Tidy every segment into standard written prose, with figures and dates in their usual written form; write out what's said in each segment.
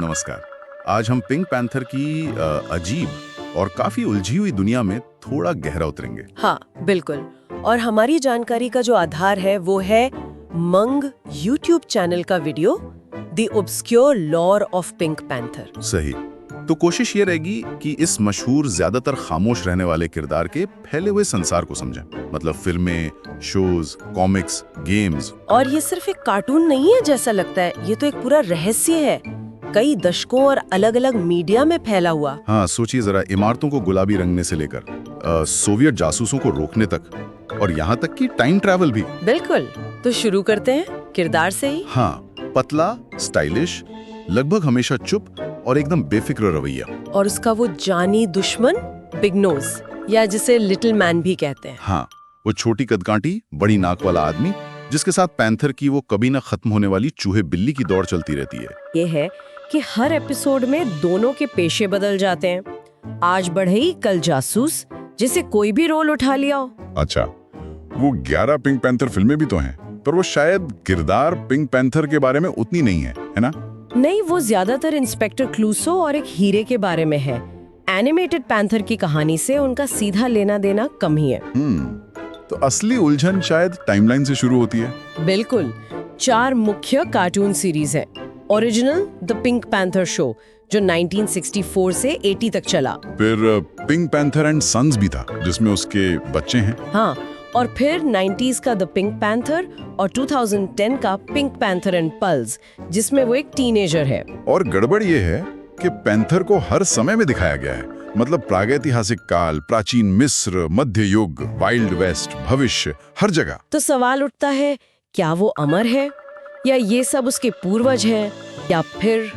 नमस्कार। आज हम पिंक पैंथर की अजीब और काफी उलझी हुई दुनिया में थोड़ा गहरा उतरेंगे। हाँ, बिल्कुल। और हमारी जानकारी का जो आधार है वो है मंग यूट्यूब चैनल का video the obscure lore of Pink Panther. सही। तो कोशिश ये रहेगी कि इस मशहूर ज्यादातर खामोश रहने वाले किरदार के फैले हुए संसार को समझें। मतलब फिल्में, शोज, कॉमिक्स, गेम्स। और ये सिर्फ एक कार्टून नहीं है जैसा लगता है, ये तो एक पूरा रहस्य है, कई दशकों और अलग-अलग मीडिया में फैला हुआ। हाँ, सोचिए जरा, इमारतों को गुलाबी रंगने से लेकर सोवियत जासूसों को रोकने तक, और यहाँ तक कि टाइम ट्रैवल भी। बिल्कुल। तो शुरू करते हैं किरदार से ही। हाँ, पतला, स्टाइलिश, लगभग हमेशा चुप और एकदम बेफिक्र रवैया। और उसका वो जानी दुश्मन बिग नोज, या जिसे लिटिल मैन भी कहते हैं। हाँ, वो छोटी कदकाठी, बड़ी नाक वाला आदमी जिसके साथ पैंथर की वो कभी ना खत्म होने वाली चूहे बिल्ली की दौड़ चलती रहती है। ये है कि हर एपिसोड में दोनों के पेशे बदल जाते हैं। आज बढ़ई, कल जासूस, जिसे कोई भी रोल उठा लिया हो। अच्छा, वो 11 पिंक पैंथर फिल्में भी तो हैं, पर वो शायद किरदार पिंक पैंथर के बारे में उतनी नहीं है ना? नहीं, वो ज्यादातर इंस्पेक्टर क्लूसो और एक हीरे के बारे में है। एनिमेटेड पैंथर की कहानी से उनका सीधा लेना देना कम ही है। तो असली उलझन शायद टाइमलाइन से शुरू होती है। बिल्कुल। 4 मुख्य कार्टून सीरीज हैं। Original the pink panther show, जो 1964 से 80 तक चला। फिर पिंक पैंथर एंड सन्स भी था, जिसमें उसके बच्चे हैं। हाँ, और फिर 90s का द पिंक पैंथर और 2010 का पिंक पैंथर एंड पल्स, जिसमें वो एक टीनेजर है। और गड़बड़ ये है कि पैंथर को हर समय में दिखाया गया है। मतलब प्रागैतिहासिक काल, प्राचीन मिस्र, मध्य युग, वाइल्ड वेस्ट, भविष्य, हर जगह। तो सवाल उठता है, क्या वो अमर है, या ये सब उसके पूर्वज हैं, या फिर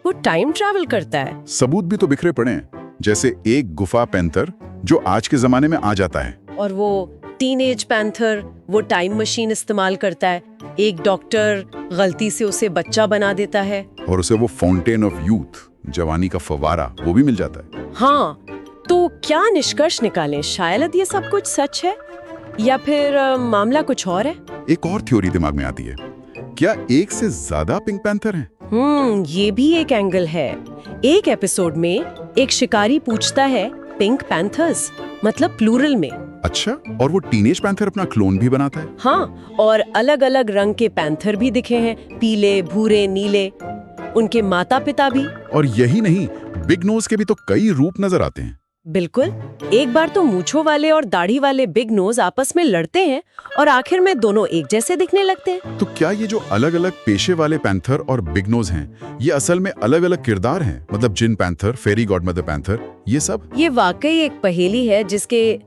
वो टाइम ट्रैवल करता है? सबूत भी तो बिखरे पड़े हैं, जैसे एक गुफा पैंथर जो आज के जमाने में आ जाता है, और वो टीनेज पैंथर, वो टाइम मशीन इस्तेमाल करता है। एक डॉक्टर गलती से उसे बच्चा बना देता है, और उसे वो फाउंटेन ऑफ यूथ, जवानी का फव्वारा, वो भी मिल जाता है। हाँ, तो क्या निष्कर्ष निकालें? शायद ये सब कुछ सच है, या फिर मामला कुछ और है? एक और थ्योरी दिमाग में आती है, क्या एक से ज्यादा पिंक पैंथर हैं? ये भी एक एंगल है। एक एपिसोड में एक शिकारी पूछता है पिंक पैंथर्स, मतलब प्लूरल में। अच्छा, और वो टीनेज पैंथर अपना क्लोन भी बनाता है? हाँ, और अलग अलग रंग के पैंथर भी दिखे हैं, पीले, भूरे, नीले, उनके माता पिता भी। और यही नहीं, बिग नोज के भी तो कई रूप नजर आते हैं। बिल्कुल। एक बार तो मूंछों वाले और दाढ़ी वाले बिग नोज आपस में लड़ते हैं, और आखिर में दोनों एक जैसे दिखने लगते हैं। तो क्या ये जो अलग अलग पेशे वाले पैंथर और बिग नोज हैं, ये असल में अलग अलग किरदार हैं? मतलब जिन पैंथर, फेरी गॉडमदर पैंथर, ये सब? ये वाकई एक पहेली है जिसके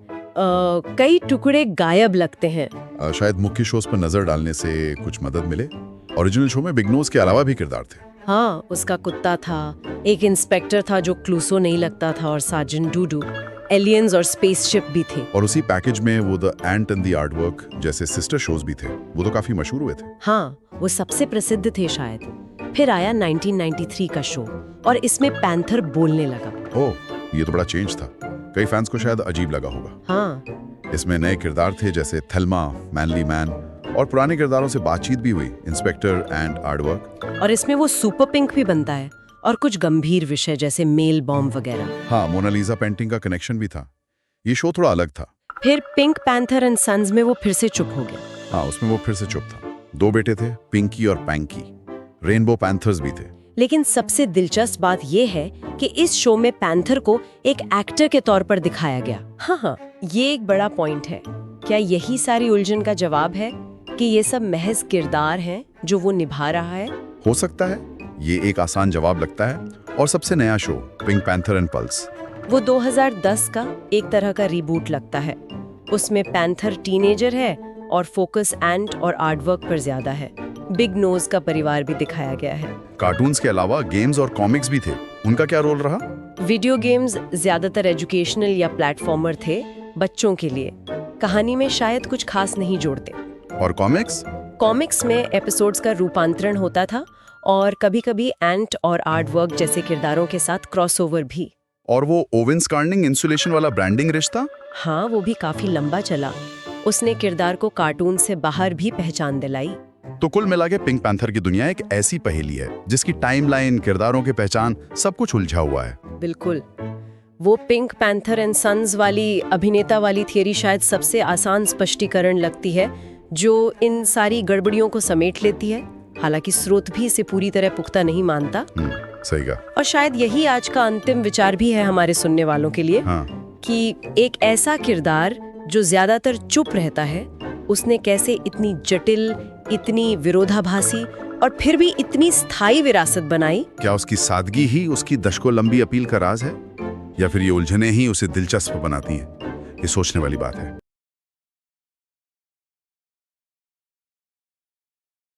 कई टुकड़े गायब लगते हैं। शायद मुख्य शोज पर नजर डालने से कुछ मदद मिले। ओरिजिनल शो में बिग नोज के अलावा भी किरदार थे। हाँ, उसका कुत्ता था, एक इंस्पेक्टर था जो क्लूसो नहीं लगता था, और सार्जेंट डूडू, एलियंस और स्पेसशिप भी थे। और उसी पैकेज में वो the ant and the artwork जैसे सिस्टर शोज भी थे, वो तो काफी मशहूर हुए थे। हाँ, वो सबसे प्रसिद्ध थे शायद। फिर आया 1993 का शो, और इसमें पैंथर बोलने लगा। ओह, ये तो बड़ा चेंज था। कई फैंस को शायद अजीब लगा होगा। हाँ, इसमें नए किरदार थे, जैसे थेल्मा, मैनली मैन, और पुराने किरदारों से बातचीत भी हुई, इंस्पेक्टर एंड आर्टवर्क। और इसमें वो सुपर पिंक भी बनता है, और कुछ गंभीर विषय जैसे मेल बॉम्ब वगैरह। हाँ, मोनालिसा पेंटिंग का कनेक्शन भी था। ये शो थोड़ा अलग था। फिर पिंक पैंथर एंड सन्स में वो फिर से चुप हो गया। हाँ, उसमें वो फिर से चुप था। 2 बेटे थे, पिंकी और पैंकी। रेनबो पैंथर्स भी थे। लेकिन सबसे दिलचस्प बात यह है कि इस शो में पैंथर को एक एक्टर के तौर पर दिखाया गया। हाँ, ये एक बड़ा पॉइंट है। क्या यही सारी उलझन का जवाब है कि ये सब महज किरदार हैं जो वो निभा रहा है? हो सकता है, ये एक आसान जवाब लगता है। और सबसे नया show pink panther and pulse, वो 2010 का एक तरह का रिबूट लगता है। उसमें पैंथर टीनेजर है, और फोकस एंट और आर्टवर्क पर ज्यादा है। बिग नोज का परिवार भी दिखाया गया है। कार्टून्स के अलावा गेम्स और कॉमिक्स भी थे, उनका क्या रोल रहा? वीडियो गेम्स ज्यादातर एजुकेशनल या प्लेटफॉर्मर थे, बच्चों के लिए। कहानी में शायद कुछ खास नहीं जोड़ते। और कॉमिक्स? कॉमिक्स में एपिसोड्स का रूपांतरण होता था, और कभी-कभी एंट और आर्टवर्क जैसे किरदारों के साथ क्रॉसओवर भी। और वो ओवन स्कार्निंग इंसुलेशन वाला ब्रांडिंग रिश्ता? हाँ, वो भी काफी लंबा चला। उसने किरदार को कार्टून से बाहर भी पहचान दिलाई। तो कुल मिला के पिंक पैंथर की दुनिया एक ऐसी पहेली है जिसकी टाइमलाइन, किरदारों की पहचान सब कुछ उलझा हुआ है। बिल्कुल। वो पिंक पैंथर एंड सन्स वाली अभिनेता वाली थियरी शायद सबसे आसान स्पष्टीकरण लगती है, जो इन सारी गड़बड़ियों को समेट लेती है। हालांकि स्रोत भी इसे पूरी तरह पुख्ता नहीं मानता। सही कहा। और शायद यही आज का अंतिम विचार भी है हमारे सुनने वालों के लिए, हाँ। कि एक ऐसा किरदार जो ज्यादातर चुप रहता है, उसने कैसे इतनी जटिल, इतनी विरोधाभासी और फिर भी इतनी स्थायी विरासत बनाई। क्या उसकी सादगी ही उसकी दशकों लंबी अपील का राज है, या फिर ये उलझने ही उसे दिलचस्प बनाती हैं? ये सोचने वाली बात है।